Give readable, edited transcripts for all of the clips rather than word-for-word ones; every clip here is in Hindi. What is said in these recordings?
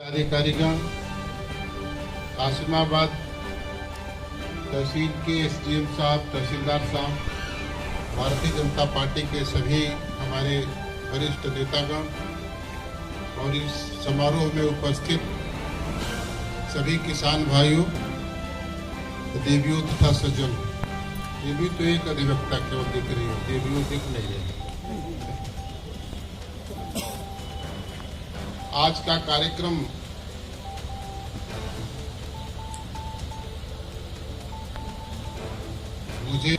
अधिकारीगण, कासिमाबाद तहसील के एसडीएम साहब, तहसीलदार साहब, भारतीय जनता पार्टी के सभी हमारे वरिष्ठ नेतागण और इस समारोह में उपस्थित सभी किसान भाइयों, देवियों तथा सज्जन। देवी तो एक अधिवक्ता केवल दिख रही है, देवियों दिख नहीं रही। आज का कार्यक्रम मुझे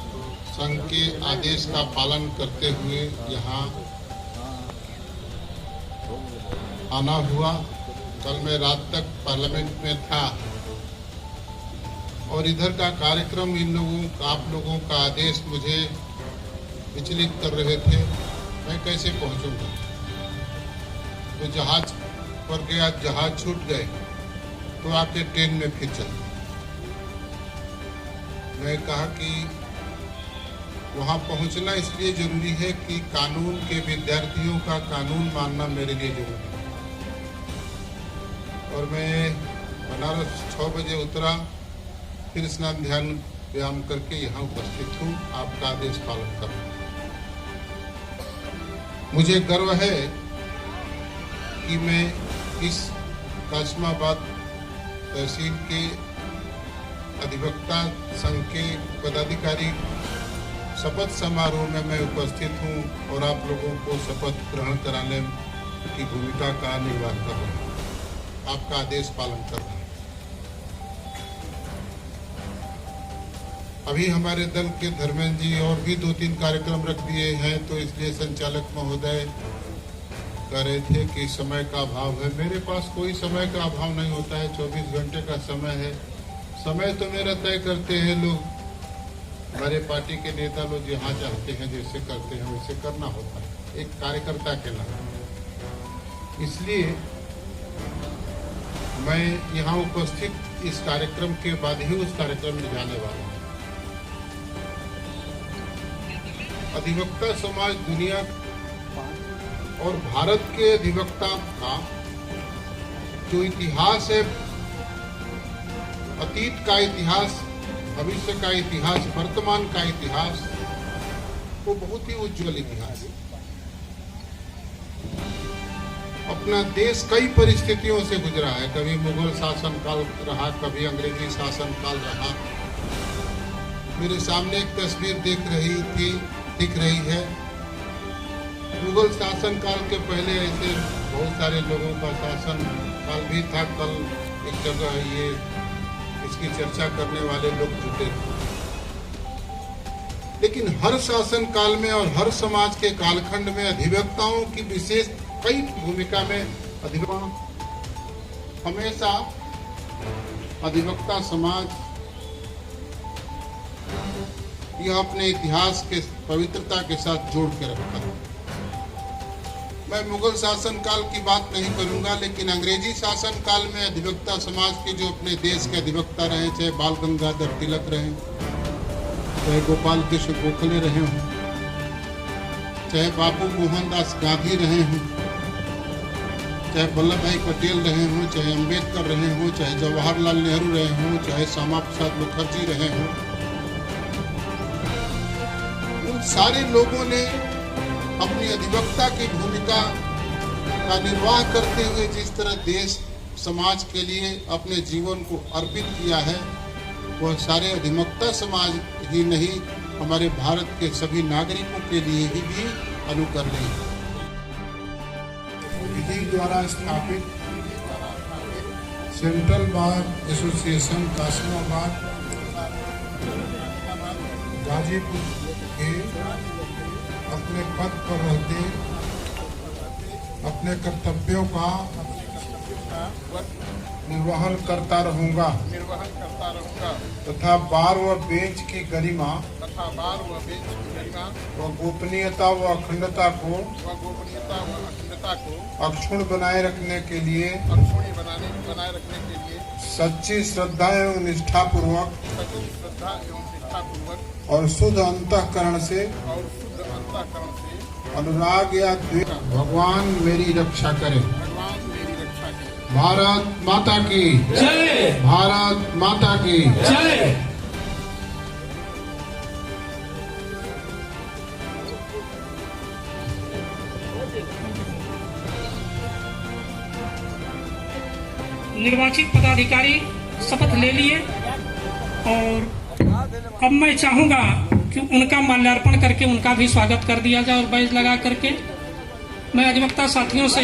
संघ के आदेश का पालन करते हुए यहाँ आना हुआ। कल मैं रात तक पार्लियामेंट में था और इधर का कार्यक्रम आप लोगों का आदेश मुझे विचलित कर रहे थे। मैं कैसे पहुंचूंगा? तो जहाज पर गया, जहाज छूट गए तो आके ट्रेन में फिर चल। मैं कहा कि वहां पहुंचना इसलिए जरूरी है कि कानून के विद्यार्थियों का कानून मानना मेरे लिए जरूरी है। और मैं बनारस 6 बजे उतरा, फिर स्नान ध्यान व्यायाम करके यहाँ उपस्थित हूँ। आपका आदेश पालन करूँ। मुझे गर्व है कि मैं इस कासिमाबाद तहसील के अधिवक्ता संघ के पदाधिकारी शपथ समारोह में मैं उपस्थित हूं और आप लोगों को शपथ ग्रहण कराने की भूमिका का निर्वाह कर रहा हूं। आपका आदेश पालन कर रहा हूं। अभी हमारे दल के धर्मेंद्र जी और भी 2-3 कार्यक्रम रख दिए हैं, तो इसलिए संचालक महोदय कह रहे थे कि समय का अभाव है। मेरे पास कोई समय का अभाव नहीं होता है। 24 घंटे का समय है। समय तो मेरा तय करते हैं लोग, हमारे पार्टी के नेता लोग जहाँ चाहते हैं जैसे करते हैं वैसे करना होता है एक कार्यकर्ता के नाते। इसलिए मैं यहाँ उपस्थित इस कार्यक्रम के बाद ही उस कार्यक्रम में जाने वाला हूँ। अधिवक्ता समाज दुनिया और भारत के अधिवक्ता का जो इतिहास है, अतीत का इतिहास, भविष्य का इतिहास, वर्तमान का इतिहास, वो बहुत ही उज्जवल इतिहास है। अपना देश कई परिस्थितियों से गुजरा है। कभी मुगल शासन काल रहा, कभी अंग्रेजी शासन काल रहा। मेरे सामने एक तस्वीर दिख रही है। मुगल शासन काल के पहले ऐसे बहुत सारे लोगों का शासन काल भी था। कल एक जगह ये इसकी चर्चा करने वाले लोग जुटे थे। लेकिन हर शासन काल में और हर समाज के कालखंड में अधिवक्ताओं की विशेष कई भूमिका में हमेशा अधिवक्ता समाज यह अपने इतिहास के पवित्रता के साथ जोड़ के रखता है। मैं मुगल शासन काल की बात नहीं करूंगा, लेकिन अंग्रेजी शासन काल में अधिवक्ता समाज के जो अपने देश के अधिवक्ता रहे, चाहे बाल गंगाधर तिलक रहे, चाहे गोपाल कृष्ण गोखले रहे हों, चाहे बाबू मोहनदास गांधी रहे हों, चाहे वल्लभ भाई पटेल रहे हों, चाहे अंबेडकर रहे हों, चाहे जवाहरलाल नेहरू रहे हों, चाहे श्यामा प्रसाद मुखर्जी रहे हों, उन सारे लोगों ने अपनी अधिवक्ता की भूमिका का निर्वाह करते हुए जिस तरह देश समाज के लिए अपने जीवन को अर्पित किया है, वह सारे अधिवक्ता समाज ही नहीं, हमारे भारत के सभी नागरिकों के लिए ही भी अनुकरणीय है। विधि द्वारा स्थापित central bar association Kasimabad Ghazipur के अपने पद पर रहते अपने कर्तव्यों का निर्वहन करता रहूंगा तथा बार व बेंच की गरिमा व गोपनीयता व अखंडता को अक्षुण्ण बनाए रखने के लिए सच्ची श्रद्धा एवं निष्ठा पूर्वक और शुद्ध अंतःकरण से अनुराग या द्वेष, भगवान मेरी रक्षा करे। भारत माता की जय। भारत माता की जय। निर्वाचित पदाधिकारी शपथ ले लिए और अब मैं चाहूंगा कि उनका माल्यार्पण करके उनका भी स्वागत कर दिया जाए और बैज लगा करके मैं अधिवक्ता साथियों से